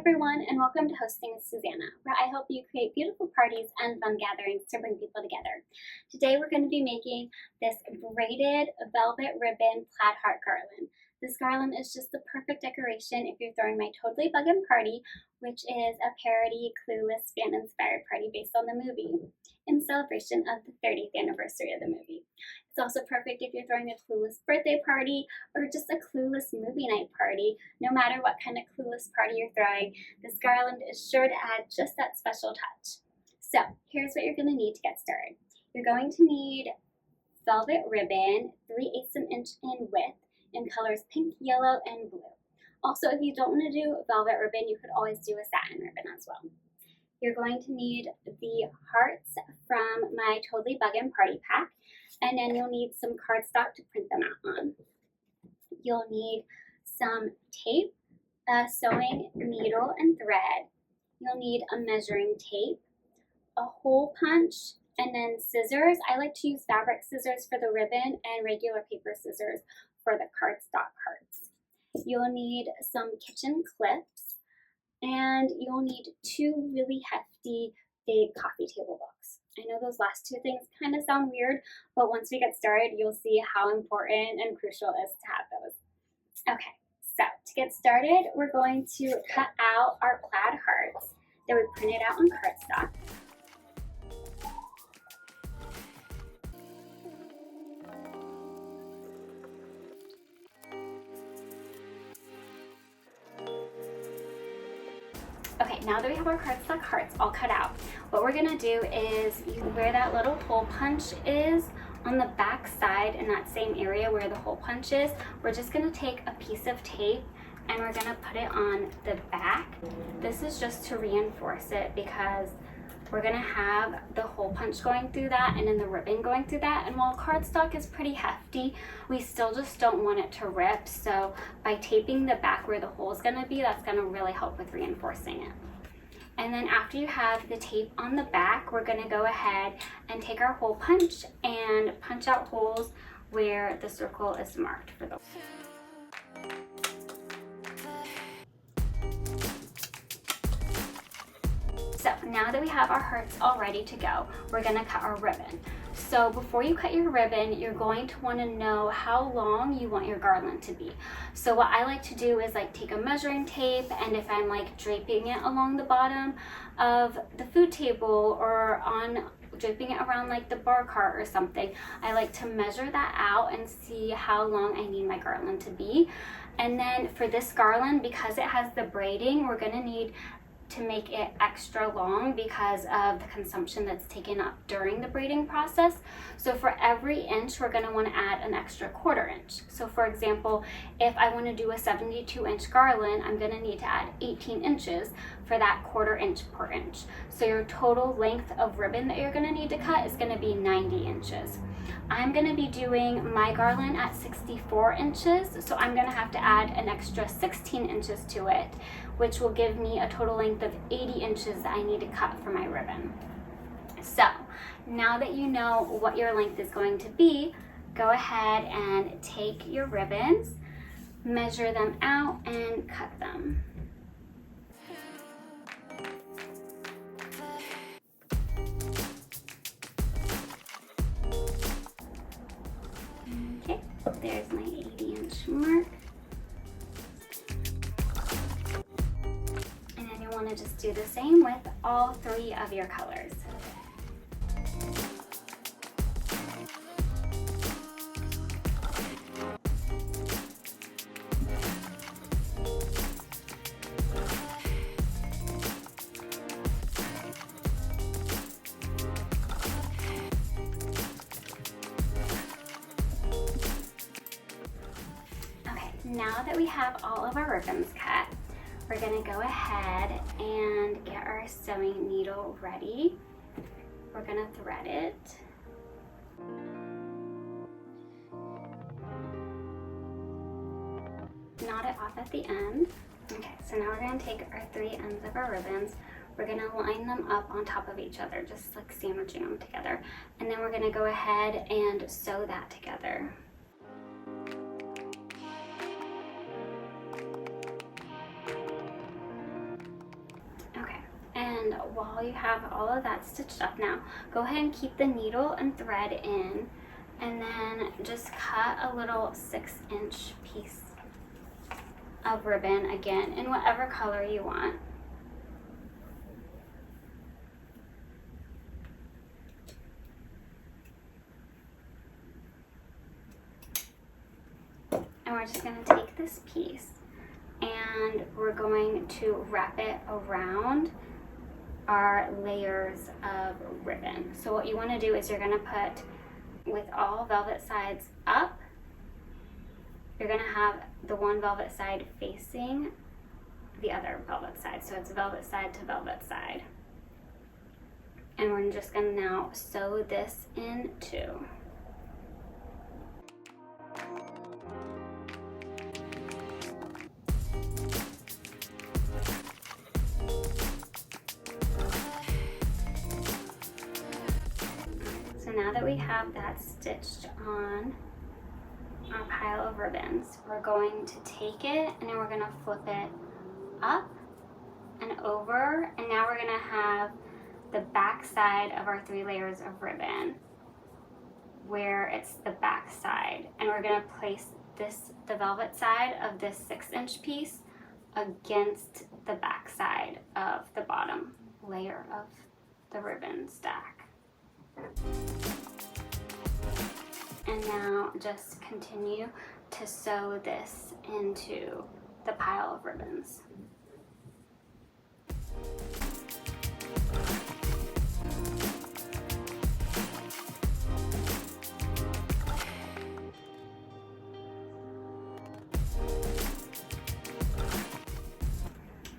everyone, and welcome to Hosting with Susanna, where I help you create beautiful parties and fun gatherings to bring people together. Today we're going to be making this braided velvet ribbon plaid heart garland. This garland is just the perfect decoration if you're throwing my Totally Buggin' Party, which is a parody Clueless fan-inspired party based on the movie, in celebration of the 30th anniversary of the movie. It's also perfect if you're throwing a Clueless birthday party or just a Clueless movie night party. No matter what kind of Clueless party you're throwing, this garland is sure to add just that special touch. So here's what you're going to need to get started. You're going to need velvet ribbon, 3/8 of an inch in width, in colors pink, yellow, and blue. Also, if you don't want to do velvet ribbon, you could always do a satin ribbon as well. You're going to need the hearts from my Totally Buggin' Party pack, and then you'll need some cardstock to print them out on. You'll need some tape, a sewing needle and thread. You'll need a measuring tape, a hole punch, and then scissors. I like to use fabric scissors for the ribbon and regular paper scissors for the cardstock hearts. You'll need some kitchen clips, and you'll need 2 really hefty big coffee table books. I know those last 2 things kind of sound weird, but once we get started, you'll see how important and crucial it is to have those. Okay, so to get started, we're going to cut out our plaid hearts that we printed out on cardstock. Okay, now that we have our cardstock hearts all cut out, what we're gonna do is where that little hole punch is on the back side in that same area where the hole punch is, we're just gonna take a piece of tape and we're gonna put it on the back. This is just to reinforce it because we're gonna have the hole punch going through that and then the ribbon going through that. And while cardstock is pretty hefty, we still just don't want it to rip. So by taping the back where the hole is gonna be, that's gonna really help with reinforcing it. And then after you have the tape on the back, we're gonna go ahead and take our hole punch and punch out holes where the circle is marked for the So now that we have our hearts all ready to go, we're gonna cut our ribbon. So before you cut your ribbon, you're going to want to know how long you want your garland to be. So what I like to do is like take a measuring tape, and if I'm like draping it along the bottom of the food table or on draping it around like the bar cart or something, I like to measure that out and see how long I need my garland to be. And then for this garland, because it has the braiding, we're gonna need to make it extra long because of the consumption that's taken up during the braiding process. So for every inch, we're gonna wanna add an extra 1/4 inch. So for example, if I wanna do a 72-inch garland, I'm gonna need to add 18 inches for that 1/4 inch per inch. So your total length of ribbon that you're gonna need to cut is gonna be 90 inches. I'm gonna be doing my garland at 64 inches, so I'm gonna have to add an extra 16 inches to it, which will give me a total length of 80 inches that I need to cut for my ribbon. So now that you know what your length is going to be, go ahead and take your ribbons, measure them out, and cut them. Okay, there's my 80-inch mark. Want to just do the same with all 3 of your colors. Okay, now that we have all of our ribbons cut, we're gonna go ahead and get our sewing needle ready. We're gonna thread it. Knot it off at the end. Okay, so now we're gonna take our 3 ends of our ribbons. We're gonna line them up on top of each other, just like sandwiching them together. And then we're gonna go ahead and sew that together. while you have all of that stitched up now, go ahead and keep the needle and thread in, and then just cut a little 6-inch piece of ribbon, again in whatever color you want. And we're just going to take this piece and we're going to wrap it around our layers of ribbon. So what you want to do is you're going to put, with all velvet sides up, you're going to have the one velvet side facing the other velvet side. So it's velvet side to velvet side. And we're just going to now sew this in too. So now that we have that stitched on our pile of ribbons, we're going to take it and then we're going to flip it up and over, and now we're going to have the back side of our 3 layers of ribbon where it's the back side, and we're going to place the velvet side of this 6-inch piece against the back side of the bottom layer of the ribbon stack. And now just continue to sew this into the pile of ribbons.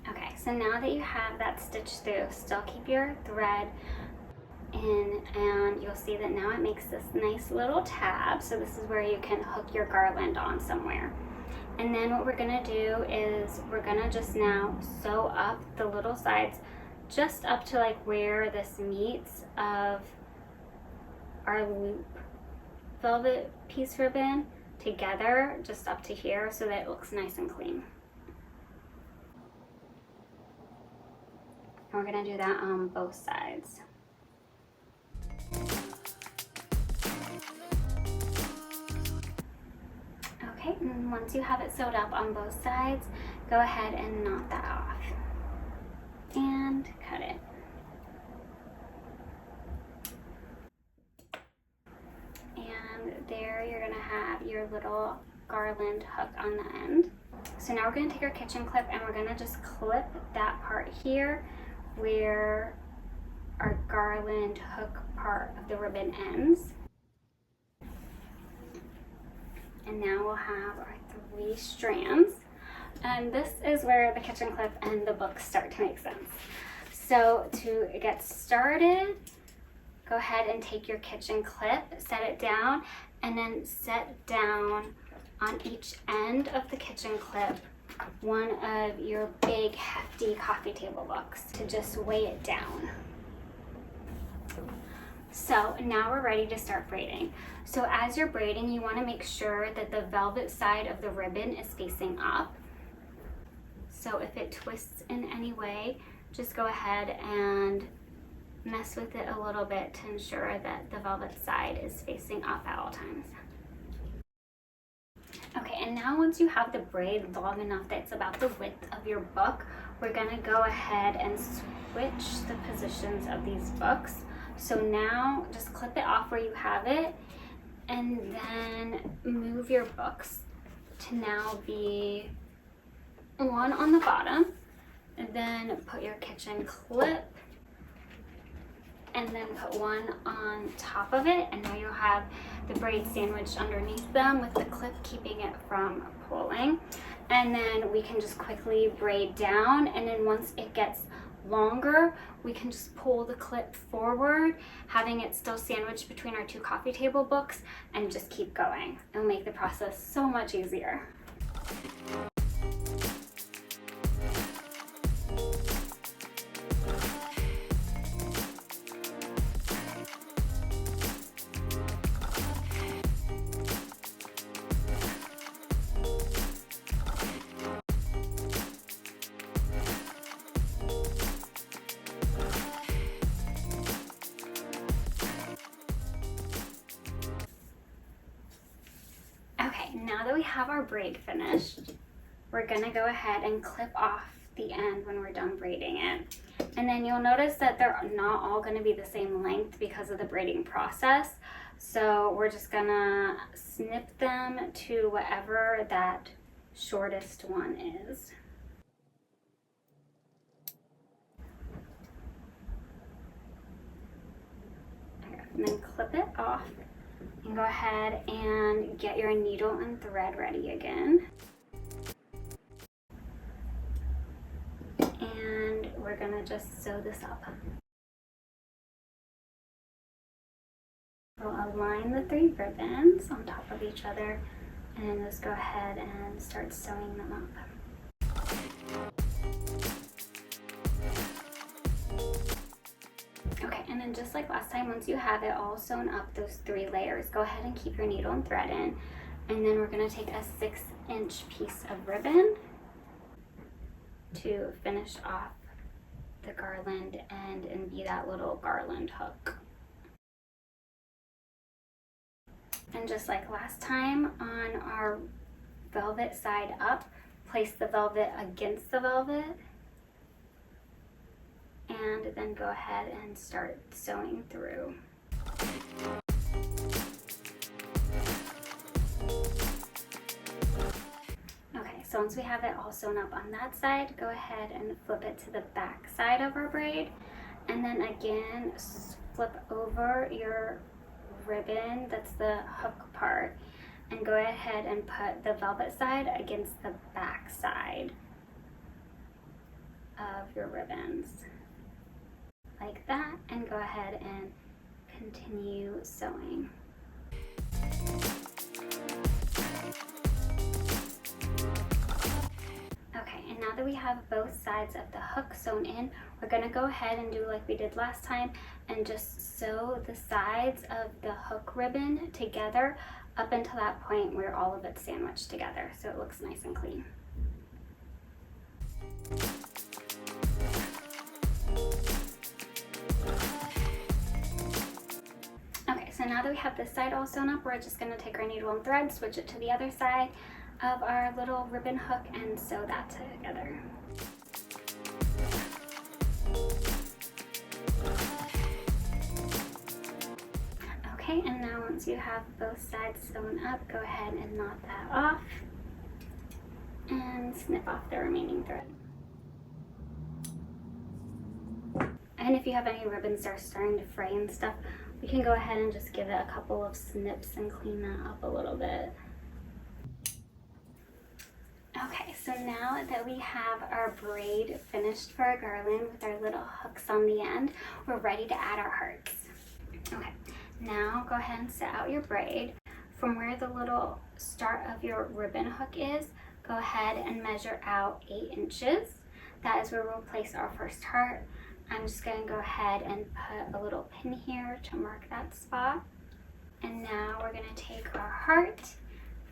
Okay, so now that you have that stitched through, still keep your thread in, and you'll see that now it makes this nice little tab. So this is where you can hook your garland on somewhere. And then what we're gonna do is we're gonna just now sew up the little sides just up to like where this meets of our loop velvet piece ribbon together, just up to here, so that it looks nice and clean. And we're gonna do that on both sides. Okay, and once you have it sewed up on both sides, go ahead and knot that off and cut it. And there you're gonna have your little garland hook on the end. So now we're gonna take our kitchen clip and we're gonna just clip that part here where our garland hook part of the ribbon ends. And now we'll have our 3 strands. And this is where the kitchen clip and the book start to make sense. So to get started, go ahead and take your kitchen clip, set it down, and then set down on each end of the kitchen clip one of your big hefty coffee table books to just weigh it down. So now we're ready to start braiding. So as you're braiding, you want to make sure that the velvet side of the ribbon is facing up. So if it twists in any way, just go ahead and mess with it a little bit to ensure that the velvet side is facing up at all times. Okay, and now once you have the braid long enough that it's about the width of your book, we're gonna go ahead and switch the positions of these books. So now just clip it off where you have it, and then move your books to now be one on the bottom, and then put your kitchen clip, and then put one on top of it, and now you'll have the braid sandwiched underneath them with the clip keeping it from pulling. And then we can just quickly braid down, and then once it gets longer, we can just pull the clip forward, having it still sandwiched between our 2 coffee table books, and just keep going. It'll make the process so much easier. Okay, now that we have our braid finished, we're gonna go ahead and clip off the end when we're done braiding it. And then you'll notice that they're not all gonna be the same length because of the braiding process. So we're just gonna snip them to whatever that shortest one is. And then clip it off and go ahead and get your needle and thread ready again. And we're gonna just sew this up. We'll align the 3 ribbons on top of each other and then just go ahead and start sewing them up. Okay, and then just like last time, once you have it all sewn up, those 3 layers, go ahead and keep your needle and thread in. And then we're gonna take a 6-inch piece of ribbon to finish off the garland end and be that little garland hook. And just like last time, on our velvet side up, place the velvet against the velvet and then go ahead and start sewing through. Okay, so once we have it all sewn up on that side, go ahead and flip it to the back side of our braid, and then again flip over your ribbon, that's the hook part, and go ahead and put the velvet side against the back side of your ribbons like that, and go ahead and continue sewing. Okay, and now that we have both sides of the hook sewn in, we're going to go ahead and do like we did last time and just sew the sides of the hook ribbon together up until that point where all of it's sandwiched together so it looks nice and clean. Okay, so now that we have this side all sewn up, we're just going to take our needle and thread, switch it to the other side of our little ribbon hook and sew that together. Okay, and now once you have both sides sewn up, go ahead and knot that off and snip off the remaining thread. And if you have any ribbons that are starting to fray and stuff, we can go ahead and just give it a couple of snips and clean that up a little bit. Okay, so now that we have our braid finished for our garland with our little hooks on the end, we're ready to add our hearts. Okay, now go ahead and set out your braid. From where the little start of your ribbon hook is, go ahead and measure out 8 inches. That is where we'll place our first heart. I'm just going to go ahead and put a little pin here to mark that spot. And now we're going to take our heart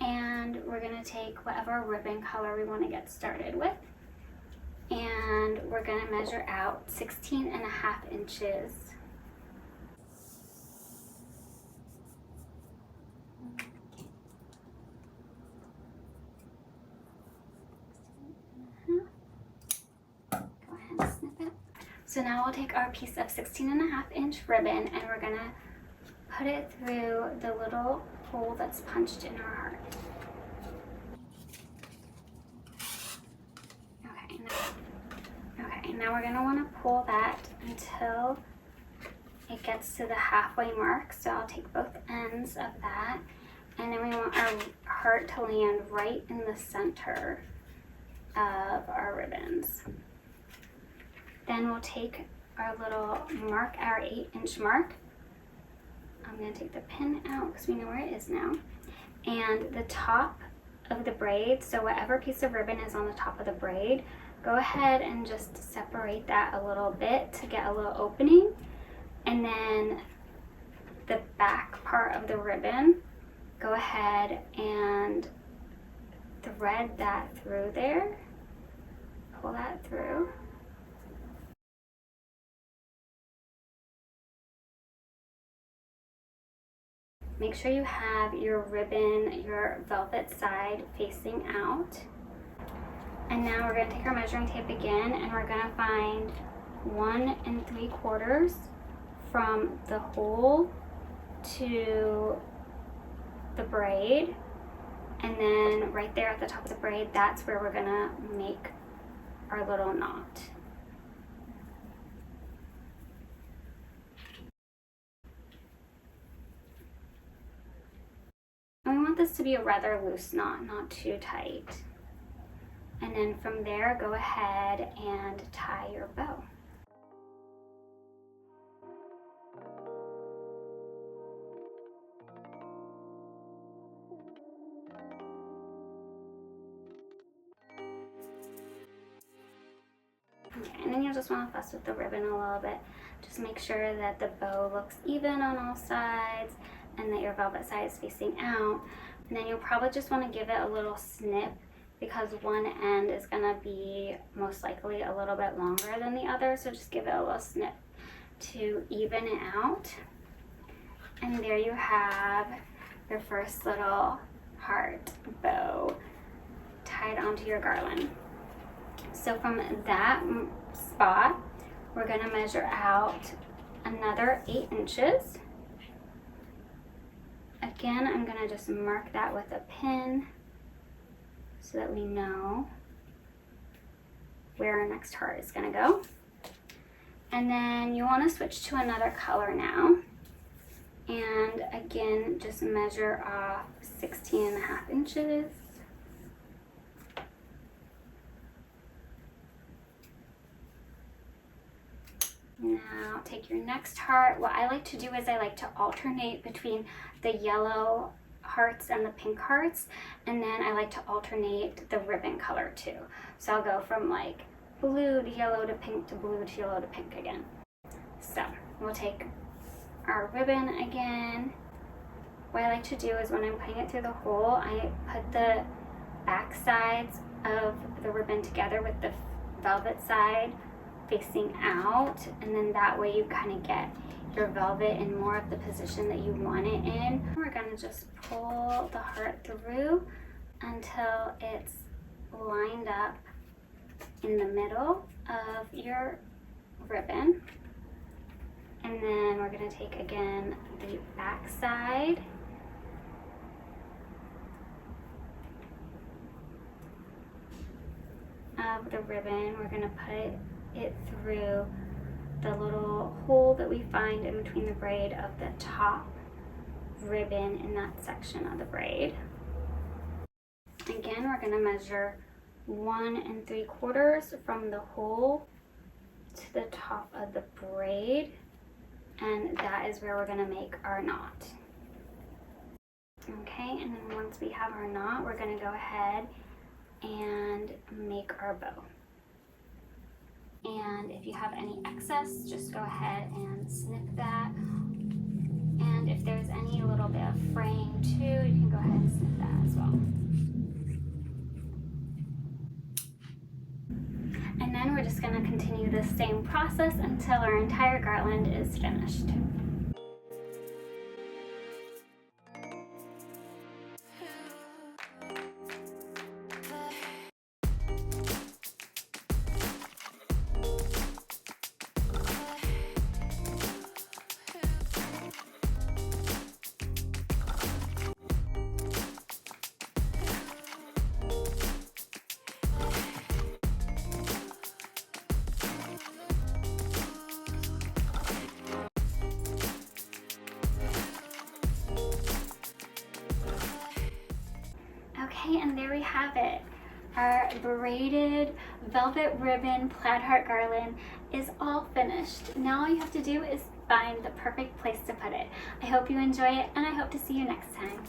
and we're going to take whatever ribbon color we want to get started with. And we're going to measure out 16.5 inches. Go ahead and snip it. So now we'll take our piece of 16.5-inch ribbon and we're going to put it through the little hole that's punched in our heart. Okay, now we're going to want to pull that until it gets to the halfway mark. So I'll take both ends of that, and then we want our heart to land right in the center of our ribbons. Then we'll take our little mark, our 8-inch mark. I'm going to take the pin out because we know where it is now. And the top of the braid, so whatever piece of ribbon is on the top of the braid, go ahead and just separate that a little bit to get a little opening. And then the back part of the ribbon, go ahead and thread that through there. Pull that through. Make sure you have your ribbon, your velvet side facing out. And now we're going to take our measuring tape again, and we're going to find 1 3/4 from the hole to the braid, and then right there at the top of the braid, that's where we're going to make our little knot. And we want this to be a rather loose knot, not too tight. And then from there, go ahead and tie your bow. Okay, and then you'll just want to fuss with the ribbon a little bit. Just make sure that the bow looks even on all sides and that your velvet side is facing out. And then you'll probably just want to give it a little snip, because one end is going to be most likely a little bit longer than the other, so just give it a little snip to even it out. And there you have your first little heart bow tied onto your garland. So from that spot, we're going to measure out another 8 inches. Again, I'm going to just mark that with a pin so that we know where our next heart is going to go. And then you want to switch to another color now. And again, just measure off 16.5 inches. Now take your next heart. What I like to do is I like to alternate between the yellow hearts and the pink hearts, and then I like to alternate the ribbon color too. So I'll go from like blue to yellow to pink to blue to yellow to pink again. So we'll take our ribbon again. What I like to do is when I'm putting it through the hole, I put the back sides of the ribbon together with the velvet side facing out, and then that way you kind of get your velvet in more of the position that you want it in. We're going to just pull the heart through until it's lined up in the middle of your ribbon. And then we're going to take again the back side of the ribbon. We're going to put it through the little hole that we find in between the braid of the top ribbon in that section of the braid. Again, we're going to measure 1 3/4 from the hole to the top of the braid, and that is where we're going to make our knot. Okay, and then once we have our knot, we're going to go ahead and make our bow. And if you have any excess, just go ahead and snip that. And if there's any little bit of fraying too, you can go ahead and snip that as well. And then we're just going to continue the same process until our entire garland is finished. Okay, and there we have it. Our braided velvet ribbon plaid heart garland is all finished. Now all you have to do is find the perfect place to put it. I hope you enjoy it, and I hope to see you next time.